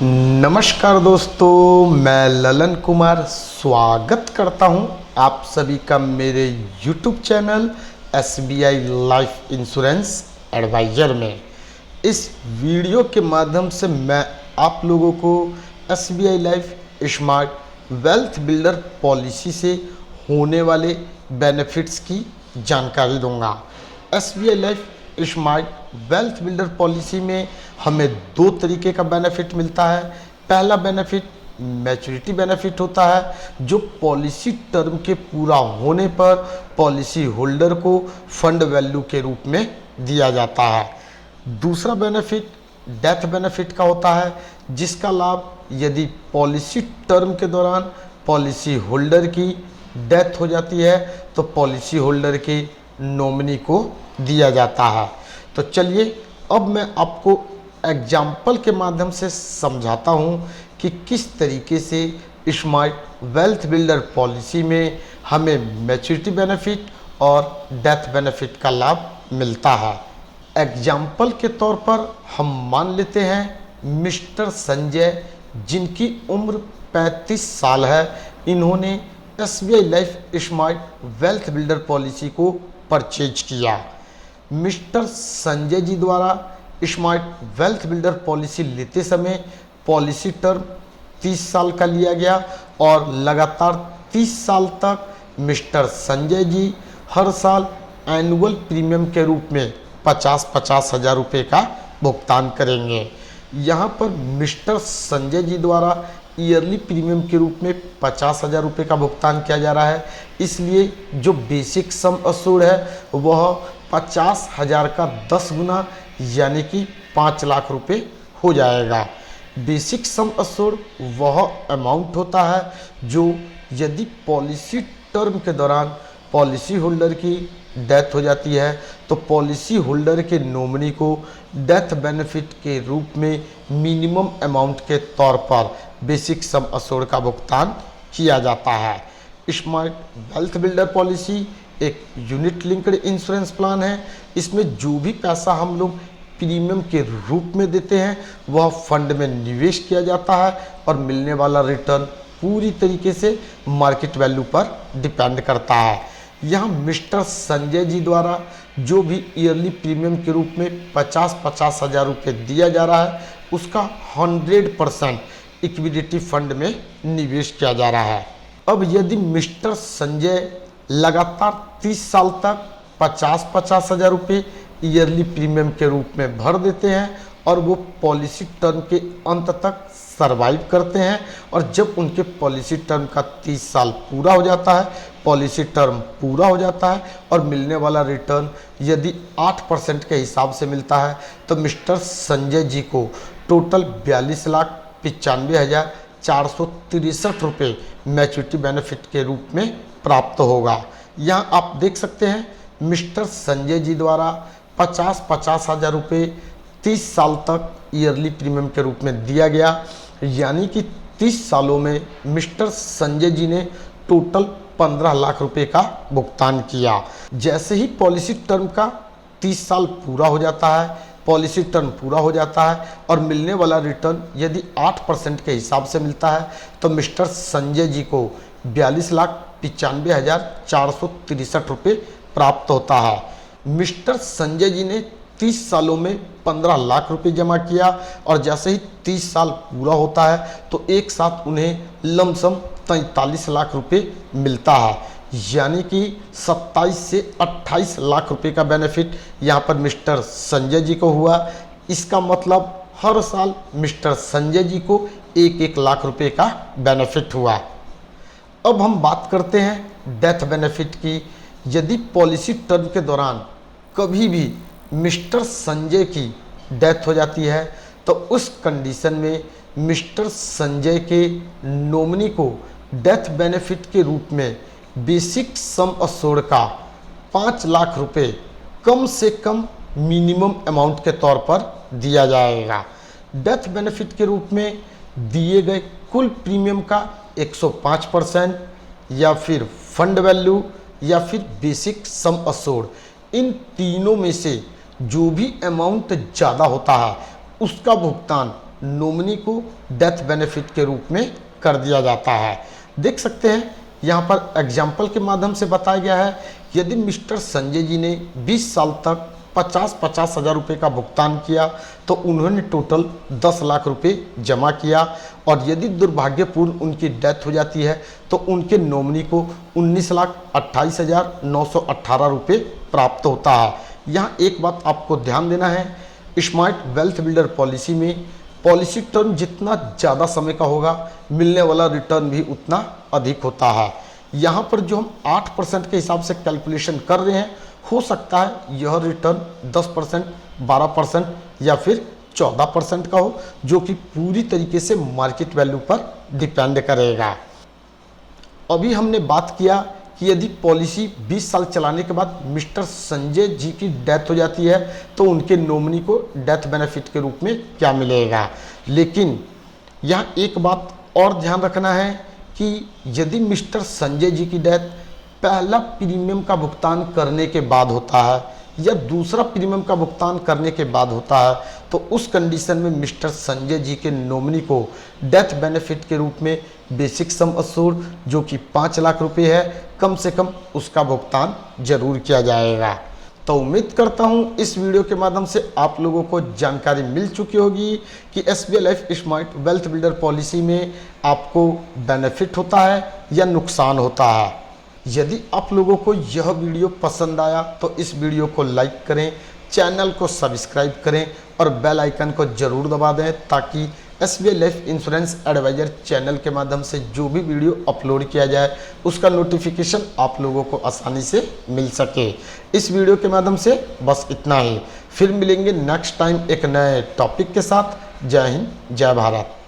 नमस्कार दोस्तों, मैं ललन कुमार स्वागत करता हूं आप सभी का मेरे YouTube channel SBI life insurance advisor में। इस वीडियो के माध्यम से मैं आप लोगों को SBI life smart wealth builder policy से होने वाले बेनिफिट्स की जानकारी दूंगा। SBI life smart wealth builder policy में हमें दो तरीके का बेनिफिट मिलता है। पहला बेनिफिट मैच्योरिटी बेनिफिट होता है, जो पॉलिसी टर्म के पूरा होने पर पॉलिसी होल्डर को फंड वैल्यू के रूप में दिया जाता है। दूसरा बेनिफिट डेथ बेनिफिट का होता है, जिसका लाभ यदि पॉलिसी टर्म के दौरान पॉलिसी होल्डर की डेथ हो जाती है तो पॉलिसी होल्डर के नॉमिनी को दिया जाता है। तो चलिए अब मैं आपको एग्जाम्पल के माध्यम से समझाता हूँ कि किस तरीके से स्मार्ट वेल्थ बिल्डर पॉलिसी में हमें मैच्योरिटी बेनिफिट और डेथ बेनिफिट का लाभ मिलता है। एग्जाम्पल के तौर पर हम मान लेते हैं मिस्टर संजय, जिनकी उम्र 35 साल है। इन्होंने SBI life smart wealth builder policy को परचेज किया। मिस्टर संजय जी द्वारा स्मार्ट वेल्थ बिल्डर पॉलिसी लेते समय पॉलिसी टर्म 30 साल का लिया गया और लगातार 30 साल तक मिस्टर संजय जी हर साल एनुअल प्रीमियम के रूप में 50-50 हज़ार रुपये का भुगतान करेंगे। यहाँ पर मिस्टर संजय जी द्वारा ईयरली प्रीमियम के रूप में 50 हज़ार रुपये का भुगतान किया जा रहा है, इसलिए जो बेसिक सम अश्योर्ड है वह 50 हज़ार का 10 गुना यानी कि 5 लाख रुपए हो जाएगा। बेसिक सम अश्योर्ड वह अमाउंट होता है जो यदि पॉलिसी टर्म के दौरान पॉलिसी होल्डर की डेथ हो जाती है तो पॉलिसी होल्डर के नॉमिनी को डेथ बेनिफिट के रूप में मिनिमम अमाउंट के तौर पर बेसिक सम अश्योर्ड का भुगतान किया जाता है। स्मार्ट वेल्थ बिल्डर पॉलिसी एक यूनिट लिंक्ड इंश्योरेंस प्लान है। इसमें जो भी पैसा हम लोग प्रीमियम के रूप में देते हैं वह फंड में निवेश किया जाता है और मिलने वाला रिटर्न पूरी तरीके से मार्केट वैल्यू पर डिपेंड करता है। यहाँ मिस्टर संजय जी द्वारा जो भी ईयरली प्रीमियम के रूप में 50-50 हज़ार रुपये दिया जा रहा है उसका 100% इक्विटी फंड में निवेश किया जा रहा है। अब यदि मिस्टर संजय लगातार 30 साल तक 50-50 हज़ार रुपये ईयरली प्रीमियम के रूप में भर देते हैं और वो पॉलिसी टर्म के अंत तक सरवाइव करते हैं और जब उनके पॉलिसी टर्म का 30 साल पूरा हो जाता है, पॉलिसी टर्म पूरा हो जाता है और मिलने वाला रिटर्न यदि 8% के हिसाब से मिलता है तो मिस्टर संजय जी को टोटल 42,95,463 रुपये मैच्योरिटी बेनिफिट के रूप में प्राप्त होगा। यहाँ आप देख सकते हैं मिस्टर संजय जी द्वारा 50-50 हज़ार रुपये 30 साल तक ईयरली प्रीमियम के रूप में दिया गया, यानी कि 30 सालों में मिस्टर संजय जी ने टोटल 15 लाख रुपए का भुगतान किया। जैसे ही पॉलिसी टर्म का 30 साल पूरा हो जाता है, पॉलिसी टर्म पूरा हो जाता है और मिलने वाला रिटर्न यदि 8% के हिसाब से मिलता है तो मिस्टर संजय जी को 42,95,463 रुपये प्राप्त होता है। मिस्टर संजय जी ने 30 सालों में 15 लाख रुपए जमा किया और जैसे ही 30 साल पूरा होता है तो एक साथ उन्हें लमसम 43 लाख रुपए मिलता है, यानी कि 27 से 28 लाख रुपए का बेनिफिट यहाँ पर मिस्टर संजय जी को हुआ। इसका मतलब हर साल मिस्टर संजय जी को 1-1 लाख रुपए का बेनिफिट हुआ। अब हम बात करते हैं डेथ बेनिफिट की। यदि पॉलिसी टर्म के दौरान कभी भी मिस्टर संजय की डेथ हो जाती है तो उस कंडीशन में मिस्टर संजय के नॉमिनी को डेथ बेनिफिट के रूप में बेसिक सम अश्योर्ड का 5 लाख रुपए कम से कम मिनिमम अमाउंट के तौर पर दिया जाएगा। डेथ बेनिफिट के रूप में दिए गए कुल प्रीमियम का 105% या फिर फंड वैल्यू या फिर बेसिक सम अश्योर्ड, इन तीनों में से जो भी अमाउंट ज़्यादा होता है उसका भुगतान नॉमिनी को डेथ बेनिफिट के रूप में कर दिया जाता है। देख सकते हैं यहाँ पर एग्जाम्पल के माध्यम से बताया गया है, यदि मिस्टर संजय जी ने 20 साल तक 50-50 हज़ार रुपये का भुगतान किया तो उन्होंने टोटल 10 लाख रुपए जमा किया, और यदि दुर्भाग्यपूर्ण उनकी डेथ हो जाती है तो उनके नॉमिनी को 19,28,918 रुपये प्राप्त होता है। यहाँ एक बात आपको ध्यान देना है, स्मार्ट वेल्थ बिल्डर पॉलिसी में पॉलिसी टर्म जितना ज़्यादा समय का होगा, मिलने वाला रिटर्न भी उतना अधिक होता है। यहाँ पर जो हम 8% के हिसाब से कैलकुलेशन कर रहे हैं, हो सकता है यह रिटर्न 10%, 12% या फिर 14% का हो, जो कि पूरी तरीके से मार्केट वैल्यू पर डिपेंड करेगा। अभी हमने बात किया कि यदि पॉलिसी 20 साल चलाने के बाद मिस्टर संजय जी की डेथ हो जाती है तो उनके नॉमिनी को डेथ बेनिफिट के रूप में क्या मिलेगा। लेकिन यहाँ एक बात और ध्यान रखना है कि यदि मिस्टर संजय जी की डेथ पहला प्रीमियम का भुगतान करने के बाद होता है या दूसरा प्रीमियम का भुगतान करने के बाद होता है, तो उस कंडीशन में मिस्टर संजय जी के नॉमिनी को डेथ बेनिफिट के रूप में बेसिक सम अश्योर्ड जो कि 5 लाख रुपए है, कम से कम उसका भुगतान जरूर किया जाएगा। तो उम्मीद करता हूं इस वीडियो के माध्यम से आप लोगों को जानकारी मिल चुकी होगी कि SBI life smart wealth builder policy में आपको बेनिफिट होता है या नुकसान होता है। यदि आप लोगों को यह वीडियो पसंद आया तो इस वीडियो को लाइक करें, चैनल को सब्सक्राइब करें और बेल आइकन को जरूर दबा दें, ताकि SBI life insurance advisor channel के माध्यम से जो भी वीडियो अपलोड किया जाए उसका नोटिफिकेशन आप लोगों को आसानी से मिल सके। इस वीडियो के माध्यम से बस इतना ही, फिर मिलेंगे नेक्स्ट टाइम एक नए टॉपिक के साथ। जय हिंद, जय भारत।